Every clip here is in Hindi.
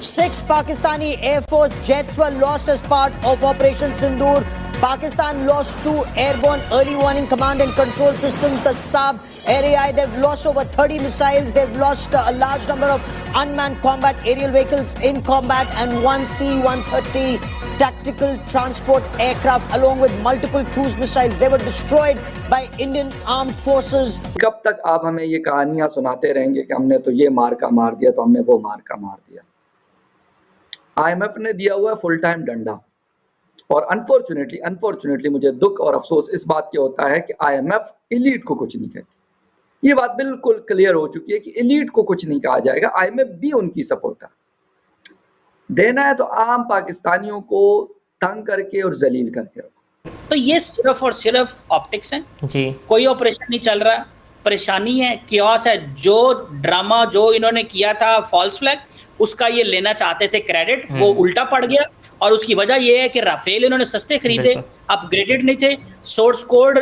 6 Pakistani Air Force jets were lost as part of Operation Sindoor. Pakistan lost 2 airborne early warning command and control systems, the Saab Air-AI. They've lost over 30 missiles. They've lost a large number of unmanned combat aerial vehicles in combat and 1 C-130 tactical transport aircraft along with multiple cruise missiles. They were destroyed by Indian armed forces. कब तक आप हमें ये कहानियां सुनाते रहेंगे कि हमने तो ये मार्का मार दिया, तो हमने वो मार्का मार दिया। आईएमएफ ने दिया हुआ है फुल टाइम डंडा, और अनफॉर्चुनेटली मुझे दुख और अफसोस इस बात के होता है कि आईएमएफ एलीट को कुछ नहीं कहती। ये बात बिल्कुल क्लियर हो चुकी है कि एलीट को कुछ नहीं कहा जाएगा, आईएमएफ भी उनकी सपोर्टर। देना है तो आम पाकिस्तानियों को तंग करके और जलील करके रखो। तो ये सिर्फ और सिर्फ ऑप्टिक्स है जी, कोई ऑपरेशन नहीं चल रहा, परेशानी है, कियोस है। जो ड्रामा जो इन्होंने किया था फॉल्स फ्लैग, उसका ये लेना चाहते थे क्रेडिट, वो उल्टा पड़ गया। और उसकी वजह ये है कि राफेल इन्होंने सस्ते खरीदे, अपग्रेडेड नहीं थे। सोर्स कोड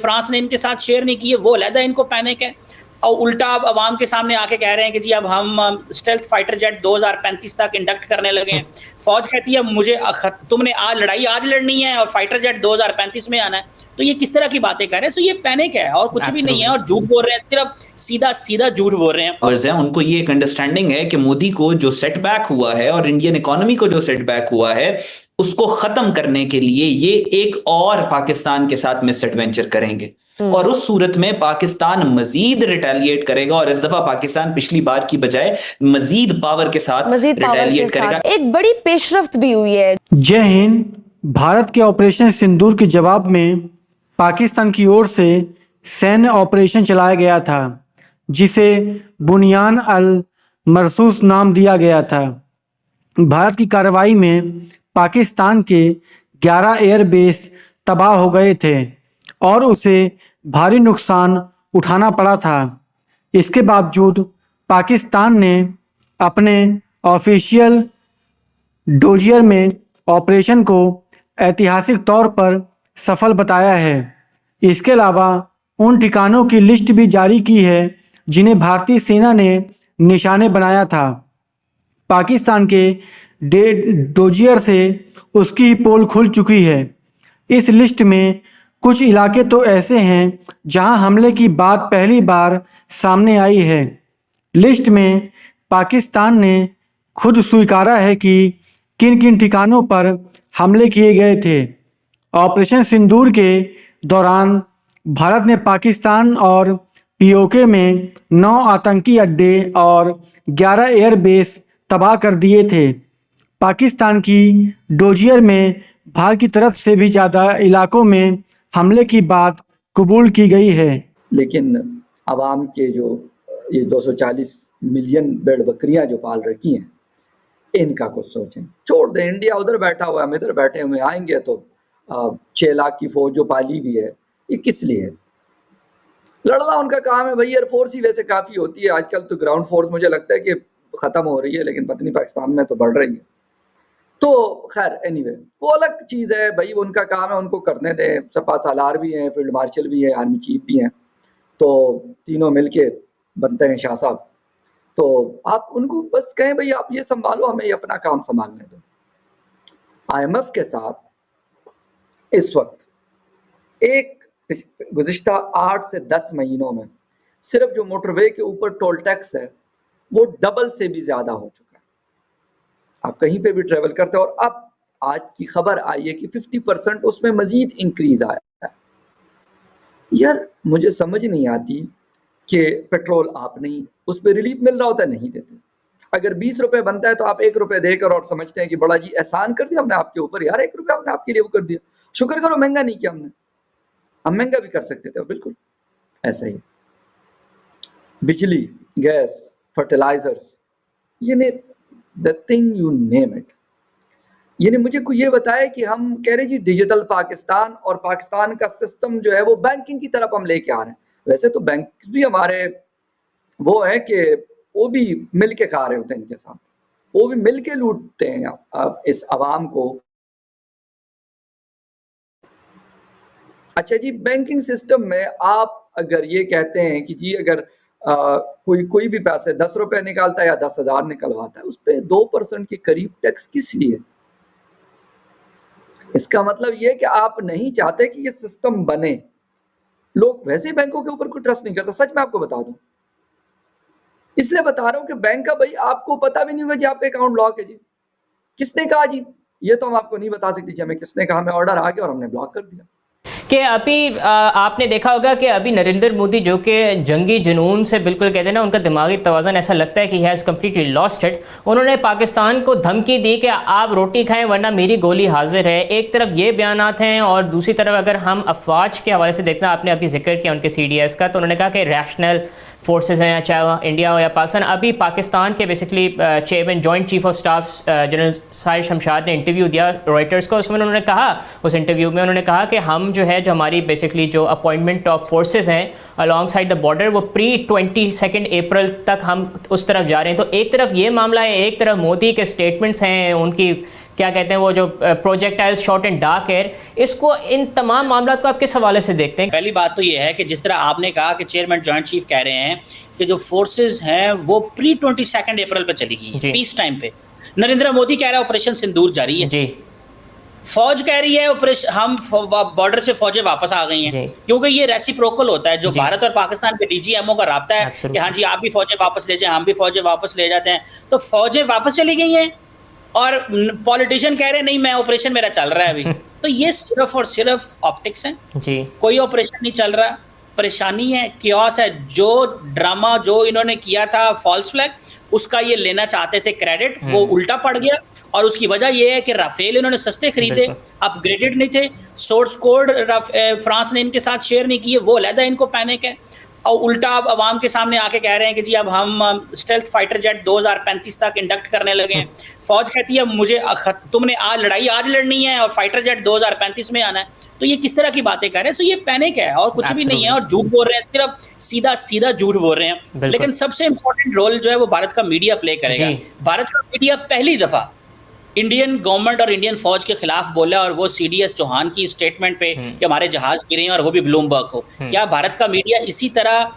फ्रांस ने इनके साथ शेयर नहीं किए, वो अलहदा इनको पैनिक है। और उल्टा अब अवाम के सामने आके कह रहे हैं कि जी अब हम स्टेल्थ फाइटर जेट 2035 तक इंडक्ट करने लगे हैं। फौज कहती है मुझे तुमने लड़ाई आज लड़नी है और फाइटर जेट 2035 में आना है। तो ये किस तरह की बातें कर रहे हैं? तो ये पैनिक है और कुछ भी नहीं है, और झूठ बोल रहे हैं, सिर्फ सीधा झूठ बोल रहे हैं। उनको ये एक अंडरस्टैंडिंग है कि मोदी को जो सेटबैक हुआ है और इंडियन इकोनॉमी को जो सेटबैक हुआ है, उसको खत्म करने के लिए ये एक और पाकिस्तान के साथ मिस एडवेंचर करेंगे, और उस सूरत में पाकिस्तान मजीद रिटेलिएट करेगा। और इस दफा पाकिस्तान पिछली बार की बजाय मजीद पावर के साथ रिटेलिएट करेगा। एक बड़ी पेशरफ्त भी हुई है। जय हिंद। भारत के ऑपरेशन सिंदूर के जवाब में पाकिस्तान की ओर से सैन्य ऑपरेशन चलाया गया था, जिसे बुनियान अल मरसूस नाम दिया गया था। भारत की कार्रवाई में पाकिस्तान के 11 एयरबेस तबाह हो गए थे और उसे भारी नुकसान उठाना पड़ा था। इसके बावजूद पाकिस्तान ने अपने ऑफिशियल डोजियर में ऑपरेशन को ऐतिहासिक तौर पर सफल बताया है। इसके अलावा उन ठिकानों की लिस्ट भी जारी की है जिन्हें भारतीय सेना ने निशाने बनाया था। पाकिस्तान के डोजियर से उसकी पोल खुल चुकी है। इस लिस्ट में कुछ इलाके तो ऐसे हैं जहां हमले की बात पहली बार सामने आई है। लिस्ट में पाकिस्तान ने खुद स्वीकारा है कि किन किन ठिकानों पर हमले किए गए थे। ऑपरेशन सिंदूर के दौरान भारत ने पाकिस्तान और पीओके में 9 आतंकी अड्डे और 11 एयरबेस तबाह कर दिए थे। पाकिस्तान की डोजियर में भारत की तरफ से भी ज़्यादा इलाकों में हमले की बात कबूल की गई है। लेकिन आवाम के जो ये 240 मिलियन भेड़ बकरियां जो पाल रखी हैं, इनका कुछ सोचें। छोड़ दें, इंडिया उधर बैठा हुआ है, हम इधर बैठे हुए आएंगे तो 6 लाख की फौज जो पाली हुई है, ये किस लिए? लड़ना उनका काम है भाई। एयरफोर्स ही वैसे काफ़ी होती है आजकल तो। ग्राउंड फोर्स मुझे लगता है कि ख़त्म हो रही है, लेकिन पता नहीं पाकिस्तान में तो बढ़ रही है। तो खैर एनीवे, वो अलग चीज़ है भाई, उनका काम है, उनको करने दें। सपा सालार भी हैं, फील्ड मार्शल भी हैं, आर्मी चीफ भी हैं, तो तीनों मिलके बनते हैं शाह साहब। तो आप उनको बस कहें भाई आप ये संभालो, हमें ये अपना काम संभालने दो। आईएमएफ के साथ इस वक्त एक गुज़िश्ता 8 से 10 महीनों में सिर्फ जो मोटरवे के ऊपर टोल टैक्स है वो डबल से भी ज़्यादा हो चुका है। आप कहीं पे भी ट्रेवल करते हो, और अब आज की खबर आई है कि 50% उसमें मज़ीद इंक्रीज आया है। यार मुझे समझ नहीं आती कि पेट्रोल आप नहीं, उस पर रिलीफ मिल रहा होता है, नहीं देते। अगर 20 रुपये बनता है तो आप 1 रुपये देकर और समझते हैं कि बड़ा जी एहसान कर दिया हमने आपके ऊपर, यार 1 रुपया हमने आपके लिए वो कर दिया, शुक्र करो महंगा नहीं किया हमने, हम महंगा भी कर सकते थे। बिल्कुल ऐसा ही बिजली, गैस, फर्टिलाइजर्स, यानी the thing you name it. यानी मुझे कोई ये बताए कि हम कह रहे जी डिजिटल पाकिस्तान, और पाकिस्तान का सिस्टम जो है वो बैंकिंग की तरफ हम लेके आ रहे हैं। वैसे तो बैंक भी हमारे वो है कि वो भी मिल के खा रहे होते हैं इनके साथ, वो भी मिल के लूटते हैं इस अवाम को। अच्छा जी, बैंकिंग सिस्टम में आप अगर ये कहते हैं कि जी अगर कोई भी पैसे 10 रुपए निकालता है या 10,000 निकलवाता है, उस पर 2% के करीब टैक्स किस लिए? इसका मतलब ये कि आप नहीं चाहते कि ये सिस्टम बने। लोग वैसे ही बैंकों के ऊपर कोई ट्रस्ट नहीं करता, सच में आपको बता दूं। इसलिए बता रहा हूं कि बैंक का भाई आपको पता भी नहीं होगा जी आपका अकाउंट ब्लॉक है जी। किसने कहा जी? ये तो हम आपको नहीं बता सकते जी हमें किसने कहा, हमें ऑर्डर आ गया और हमने ब्लॉक कर दिया। कि अभी आपने देखा होगा कि अभी नरेंद्र मोदी जो कि जंगी जुनून से बिल्कुल कहते हैं ना, उनका दिमागी तवाज़न ऐसा लगता है कि he has completely lost it. उन्होंने पाकिस्तान को धमकी दी कि आप रोटी खाएं वरना मेरी गोली हाजिर है। एक तरफ ये बयानात हैं और दूसरी तरफ अगर हम अफवाज के हवाले से देखते हैं, आपने अभी जिक्र किया उनके CDS का, तो उन्होंने कहा कि रैशनल फोर्सेस हैं, चाहे वह इंडिया हो या पाकिस्तान। अभी पाकिस्तान के basically chairman joint chief of staff general Sahir Shamshad ने इंटरव्यू दिया रॉयटर्स को। उसमें उन्होंने कहा, उस इंटरव्यू में उन्होंने कहा कि हम जो है, जो हमारी बेसिकली जो अपॉइंटमेंट ऑफ फोर्सेस हैं अलॉन्ग साइड द बॉर्डर, वो प्री-22 अप्रैल तक हम उस तरफ जा रहे हैं। तो एक तरफ ये मामला है, एक तरफ मोदी के स्टेटमेंट्स हैं, उनकी क्या कहते हैं वो जो projectile shot and dark air. इसको, इन तमाम मामलों को आप किस हवाले से देखते हैं? पहली बात तो ये है कि जिस तरह आपने कहा कि चेयरमैन जॉइंट चीफ कह रहे हैं कि जो फोर्सेस हैं वो प्री-22 अप्रैल पे चली गई, पीस टाइम पे। नरेंद्र मोदी कह रहा है ऑपरेशन सिंदूर जारी है जी। फौज कह रही है ऑपरेशन, हम बॉर्डर से फौजें वापस आ गई हैं, क्योंकि ये रेसिप्रोकल होता है। जो भारत और पाकिस्तान के DGMO का राब्ता है कि हाँ जी आप भी फौजें वापस ले जाएं, हम भी फौजें वापस ले जाते हैं। तो फौजें वापस चली गई हैं और पॉलिटिशियन कह रहे हैं नहीं मैं ऑपरेशन मेरा चल रहा है अभी। तो ये सिर्फ और सिर्फ ऑप्टिक्स है जी, कोई ऑपरेशन नहीं चल रहा। परेशानी है, कियोस है। जो ड्रामा जो इन्होंने किया था फॉल्स फ्लैग, उसका ये लेना चाहते थे क्रेडिट, वो उल्टा पड़ गया। और उसकी वजह ये है कि राफेल इन्होंने सस्ते खरीदे, अपग्रेडेड नहीं थे। सोर्स कोड फ्रांस ने इनके साथ शेयर नहीं किए, वो अलहदा इनको पैनिक है। और उल्टा अब अवाम के सामने आके कह रहे हैं कि जी अब हम स्टेल्थ फाइटर जेट 2035 तक इंडक्ट करने लगे हैं। फौज कहती है मुझे तुमने लड़ाई आज लड़नी है और फाइटर जेट 2035 में आना है। तो ये किस तरह की बातें कर रहे हैं? तो ये पैनिक है और कुछ भी नहीं है, और झूठ बोल रहे हैं, सिर्फ सीधा सीधा झूठ बोल रहे हैं। लेकिन सबसे इंपॉर्टेंट रोल जो है वो भारत का मीडिया प्ले करेगा। भारत का मीडिया पहली दफा इंडियन गवर्नमेंट और इंडियन फौज के खिलाफ बोला, और वो CDS चौहान की स्टेटमेंट पे कि हमारे जहाज गिरे हैं और वो भी ब्लूमबर्ग को। क्या भारत का मीडिया इसी तरह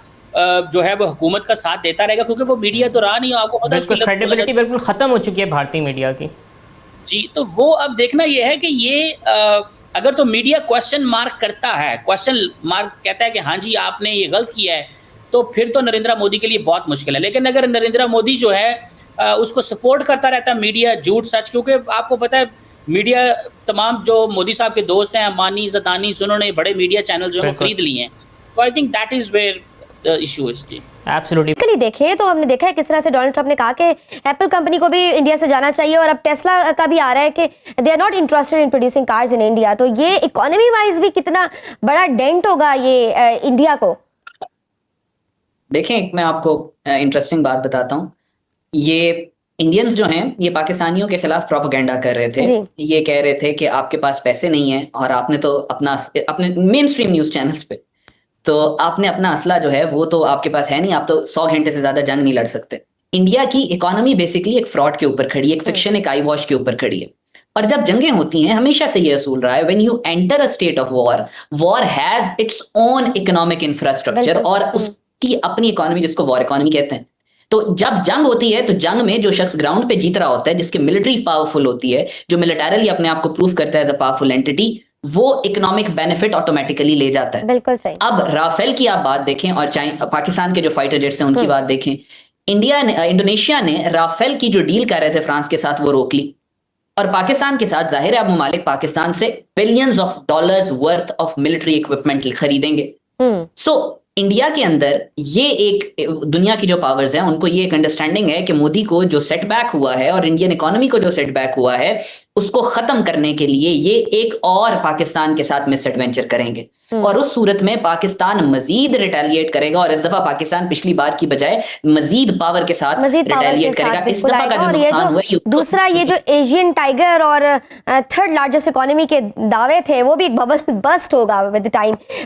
जो है वो हुकूमत का साथ देता रहेगा? क्योंकि वो मीडिया तो रहा नहीं, आपको पता है क्रेडिबिलिटी बिल्कुल खत्म हो चुकी है भारतीय मीडिया की जी। तो वो अब देखना ये है कि ये अगर तो मीडिया क्वेश्चन मार्क करता है, क्वेश्चन मार्क कहता है कि हाँ जी आपने ये गलत किया है, तो फिर तो नरेंद्र मोदी के लिए बहुत मुश्किल है। लेकिन अगर नरेंद्र मोदी जो है उसको सपोर्ट करता रहता है मीडिया, झूठ सच, क्योंकि आपको पता है मीडिया तमाम जो मोदी साहब के दोस्त हैं, अम्बानी, ज़दानी, उन्होंने बड़े मीडिया चैनल जो है वो खरीद लिए हैं। तो I think that is where the issue is ji. Absolutely देखें तो हमने देखा है किस तरह से डोनाल्ड ट्रंप ने कहा कि एप्पल कंपनी को भी इंडिया से जाना चाहिए, और अब टेस्ला का भी आ रहा है कि they are not interested in producing cars in India. तो ये इकोनॉमी वाइज भी कितना बड़ा डेंट होगा ये इंडिया को? देखें, मैं आपको इंटरेस्टिंग बात बताता हूँ। ये इंडियंस जो हैं ये पाकिस्तानियों के खिलाफ प्रोपेगेंडा कर रहे थे। ये कह रहे थे कि आपके पास पैसे नहीं है और आपने तो अपने मेन स्ट्रीम न्यूज चैनल्स पे तो आपने अपना असला जो है वो तो आपके पास है नहीं, आप तो 100 घंटे से ज्यादा जंग नहीं लड़ सकते। इंडिया की इकोनॉमी बेसिकली एक फ्रॉड के ऊपर खड़ी है, एक फिक्शन, एक आई वॉश के ऊपर खड़ी है। और जब जंगें होती हैं हमेशा से ये असूल रहा है, when you enter a state of war, war has its own economic infrastructure और उसकी अपनी इकोनॉमी, जिसको वॉर इकोनॉमी कहते हैं। तो जब जंग होती है तो जंग में जो शख्स ग्राउंड पे जीत रहा होता है, जिसकी मिलिट्री पावरफुल होती है, जो मिलिटरीली अपने आप को प्रूव करता है एज अ पावरफुल एंटिटी, वो इकोनॉमिक बेनिफिट ऑटोमेटिकली ले जाता है। बिल्कुल सही। अब राफेल की आप बात देखें और पाकिस्तान के जो फाइटर जेट्स हैं उनकी बात देखें। इंडोनेशिया ने राफेल की जो डील कर रहे थे फ्रांस के साथ वो रोक ली, और पाकिस्तान के साथ जाहिर है अब ममालिक पाकिस्तान से billions of dollars worth of military equipment खरीदेंगे। सो इंडिया के अंदर ये एक दुनिया की जो पावर्स हैं उनको ये एक अंडरस्टैंडिंग है कि मोदी को जो सेटबैक हुआ है और इंडियन इकोनॉमी को जो सेटबैक हुआ है उसको खत्म करने के लिए ये एक और पाकिस्तान के साथ मिस एडवेंचर करेंगे, और उस सूरत में पाकिस्तान मजीद रिटेलिएट करेगा, और इस दफा पाकिस्तान पिछली बार की बजाय मजीद पावर के साथ रिटेलिएट करेगा। इस दफा का जो नुकसान हुआ है, दूसरा ये जो एशियन टाइगर और थर्ड लार्जेस्ट इकोनॉमी के दावे थे वो भी एक बबल बस्ट होगा विद टाइम।